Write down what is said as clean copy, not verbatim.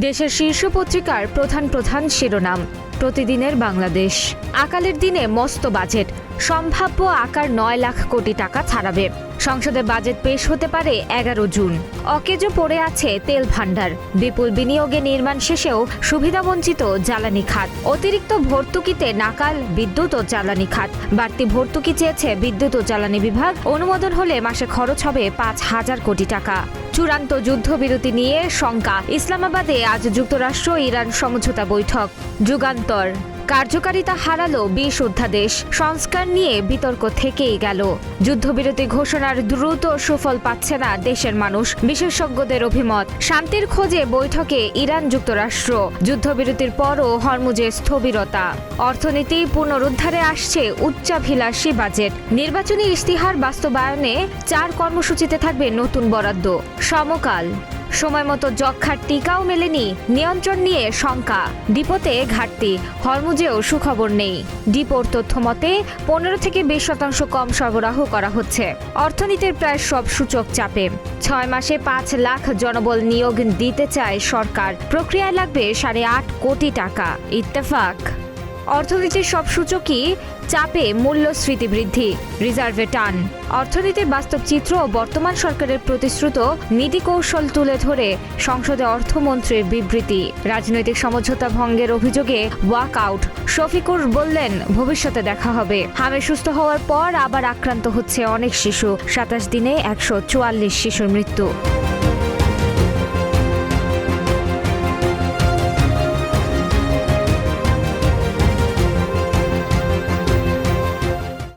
দেশের শীর্ষ পত্রিকার প্রধান শিরোনাম প্রতিদিনের বাংলাদেশ। আকালের দিনে মস্ত বাজেট, সম্ভাব্য আকার ৯ লাখ কোটি টাকা ছাড়াবে। সংসদে বাজেট পেশ হতে পারে ১১ জুন। অকেজো পড়ে আছে তেল ভাণ্ডার, বিপুল বিনিয়োগে নির্মাণ শেষেও সুবিধাবঞ্চিত জ্বালানি খাত। অতিরিক্ত ভর্তুকিতে নাকাল বিদ্যুৎ ও জ্বালানি খাত। বাড়তি ভর্তুকি চেয়েছে বিদ্যুৎ ও জ্বালানি বিভাগ। অনুমোদন হলে মাসে খরচ হবে ৫,০০০ কোটি টাকা। চূড়ান্ত যুদ্ধবিরতি নিয়ে শঙ্কা। ইসলামাবাদে আজ যুক্তরাষ্ট্র ইরান সমঝোতা বৈঠক। যুগান্তর। কার্যকারিতা হারালো ২০ অধ্যাদেশ। সংস্কার নিয়ে বিতর্ক থেকেই গেল। যুদ্ধবিরতি ঘোষণার দ্রুত সুফল পাচ্ছে না দেশের মানুষ, বিশেষজ্ঞদের অভিমত। শান্তির খোঁজে বৈঠকে ইরান যুক্তরাষ্ট্র। যুদ্ধবিরতির পরও হরমুজে স্থবিরতা। অর্থনীতি পুনরুদ্ধারে আসছে উচ্চাভিলাষী বাজেট। নির্বাচনী ইশতিহার বাস্তবায়নে ৪ কর্মসূচিতে থাকবে নতুন বরাদ্দ। সমকাল। সময়মতো যক্ষ্মার টিকাও মেলেনি, নিয়ন্ত্রণ নিয়ে শঙ্কা। ডিপোতে ঘাটতি, হরমুজেও সুখবর নেই। ডিপোর তথ্য মতে ১৫ থেকে ২০% কম সরবরাহ করা হচ্ছে। অর্থনীতির প্রায় সব সূচক চাপে। ৬ মাসে ৫ লাখ জনবল নিয়োগ দিতে চায় সরকার। প্রক্রিয়ায় লাগবে ৮.৫ কোটি টাকা। ইত্তেফাক। অর্থনীতির সব সূচকই চাপে, মূল্যস্ফীতি বৃদ্ধি, রিজার্ভে টান। অর্থনীতির বাস্তব চিত্র ও বর্তমান সরকারের প্রতিশ্রুত নীতিকৌশল তুলে ধরে সংসদে অর্থমন্ত্রীর বিবৃতি। রাজনৈতিক সমঝোতা ভঙ্গের অভিযোগে ওয়াক আউট। শফিকুর বললেন, ভবিষ্যতে দেখা হবে। হামে সুস্থ হওয়ার পর আবার আক্রান্ত হচ্ছে অনেক শিশু। ২৭ দিনে ১৪৪ শিশুর মৃত্যু।